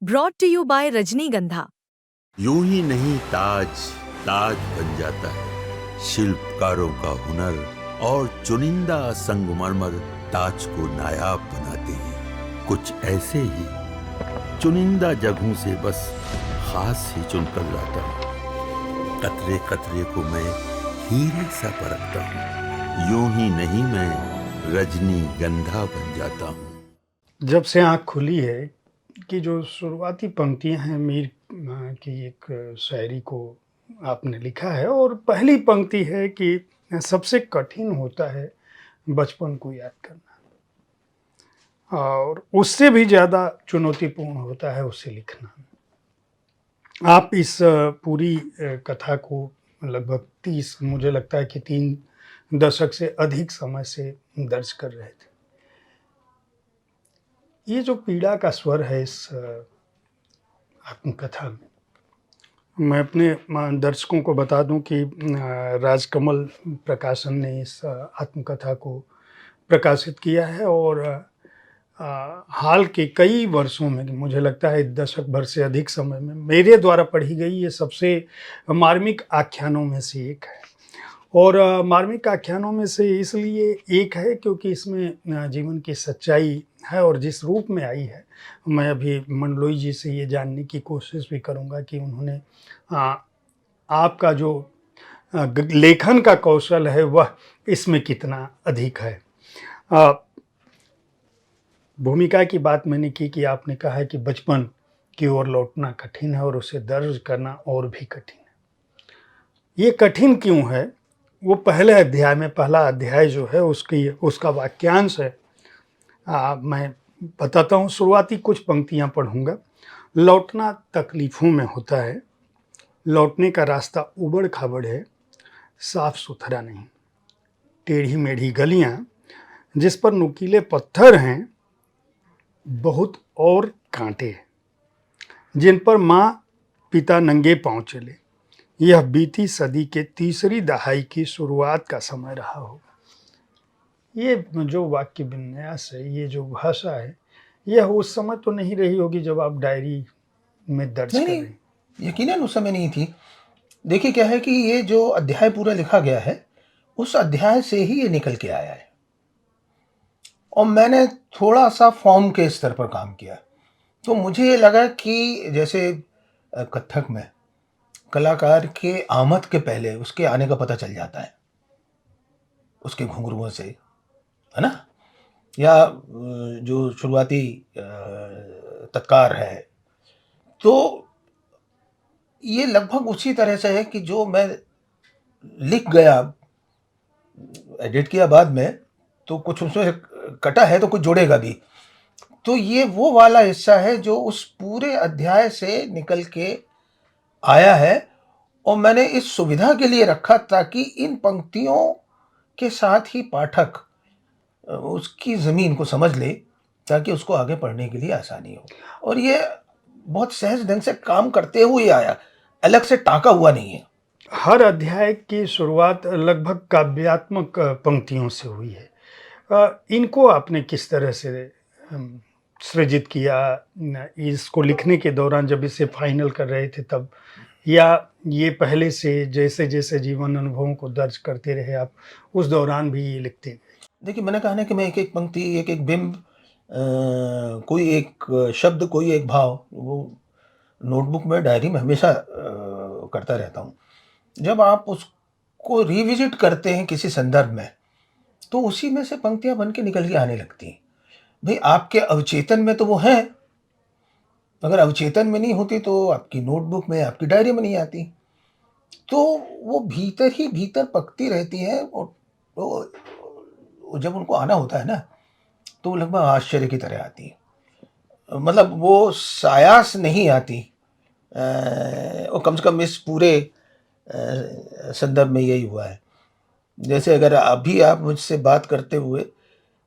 Brought to you bye रजनीगंधा। यूं ही नहीं ताज ताज बन जाता है, शिल्पकारों का हुनर और चुनिंदा संगमरमर ताज को नायाब बनाते हैं। कुछ ऐसे ही चुनिंदा जगहों से बस खास ही चुनकर लाता हूँ। कतरे कतरे को मैं हीरे सा परखता हूँ। यूं ही नहीं मैं रजनीगंधा बन जाता हूँ। जब से आँख खुली है कि जो शुरुआती पंक्तियां हैं मीर की एक शायरी को आपने लिखा है, और पहली पंक्ति है कि सबसे कठिन होता है बचपन को याद करना, और उससे भी ज़्यादा चुनौतीपूर्ण होता है उसे लिखना। आप इस पूरी कथा को लगभग 30, मुझे लगता है कि 3 दशक से अधिक समय से दर्ज कर रहे थे। ये जो पीड़ा का स्वर है इस आत्मकथा में, मैं अपने दर्शकों को बता दूं कि राजकमल प्रकाशन ने इस आत्मकथा को प्रकाशित किया है, और हाल के कई वर्षों में, मुझे लगता है दशक भर से अधिक समय में, मेरे द्वारा पढ़ी गई ये सबसे मार्मिक आख्यानों में से एक है। और मार्मिक आख्यानों में से इसलिए एक है क्योंकि इसमें जीवन की सच्चाई है, और जिस रूप में आई है, मैं अभी मंडलोई जी से ये जानने की कोशिश भी करूँगा कि उन्होंने आपका जो लेखन का कौशल है वह इसमें कितना अधिक है। भूमिका की बात मैंने की कि आपने कहा है कि बचपन की ओर लौटना कठिन है और उसे दर्ज करना और भी कठिन है। ये कठिन क्यों है, वो पहले अध्याय में, पहला अध्याय जो है उसका वाक्यांश है। मैं बताता हूँ, शुरुआती कुछ पंक्तियाँ पढ़ूँगा। लौटना तकलीफ़ों में होता है, लौटने का रास्ता उबड़ खाबड़ है, साफ सुथरा नहीं। टेढ़ी मेढ़ी गलियाँ जिस पर नुकीले पत्थर हैं, बहुत और कांटे हैं, जिन पर माँ पिता नंगे पाँव चले। यह बीती सदी के तीसरी दहाई की शुरुआत का समय रहा होगा। ये जो वाक्य विन्यास है, ये जो भाषा है, यह उस समय तो नहीं रही होगी जब आप डायरी में दर्ज कर रहे हैं। यकीनन उस समय नहीं थी। देखिए क्या है कि ये जो अध्याय पूरा लिखा गया है, उस अध्याय से ही ये निकल के आया है, और मैंने थोड़ा सा फॉर्म के स्तर पर काम किया। तो मुझे ये लगा कि जैसे कथक में कलाकार के आमद के पहले उसके आने का पता चल जाता है, उसके घुंघरुओं से, है ना, या जो शुरुआती तत्कार है, तो ये लगभग उसी तरह से है कि जो मैं लिख गया, एडिट किया बाद में, तो कुछ उसमें कटा है तो कुछ जोड़ेगा भी। तो ये वो वाला हिस्सा है जो उस पूरे अध्याय से निकल के आया है, और मैंने इस सुविधा के लिए रखा ताकि इन पंक्तियों के साथ ही पाठक उसकी ज़मीन को समझ ले, ताकि उसको आगे पढ़ने के लिए आसानी हो। और ये बहुत सहज ढंग से काम करते हुए आया, अलग से टाका हुआ नहीं है। हर अध्याय की शुरुआत लगभग काव्यात्मक पंक्तियों से हुई है। इनको आपने किस तरह से सृजित किया, इसको लिखने के दौरान जब इसे फाइनल कर रहे थे तब, या ये पहले से जैसे जैसे जीवन अनुभवों को दर्ज करते रहे आप, उस दौरान भी ये लिखते गए? देखिए, मैंने कहा ना कि मैं एक एक पंक्ति, एक एक बिंब, कोई एक शब्द, कोई एक भाव, वो नोटबुक में, डायरी में हमेशा करता रहता हूँ। जब आप उसको रिविजिट करते हैं किसी संदर्भ में, तो उसी में से पंक्तियाँ बन के निकल के आने लगती हैं। भाई, आपके अवचेतन में तो वो हैं, अगर अवचेतन में नहीं होती तो आपकी नोटबुक में, आपकी डायरी में नहीं आती। तो वो भीतर ही भीतर पकती रहती हैं, और जब उनको आना होता है ना, तो लगभग आश्चर्य की तरह आती है। मतलब वो सायास नहीं आती, और कम से कम इस पूरे संदर्भ में यही हुआ है। जैसे अगर अभी आप मुझसे बात करते हुए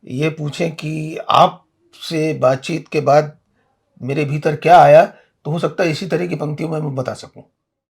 ये पूछें कि आपसे बातचीत के बाद मेरे भीतर क्या आया, तो हो सकता है इसी तरह की पंक्तियों में मैं बता सकूं।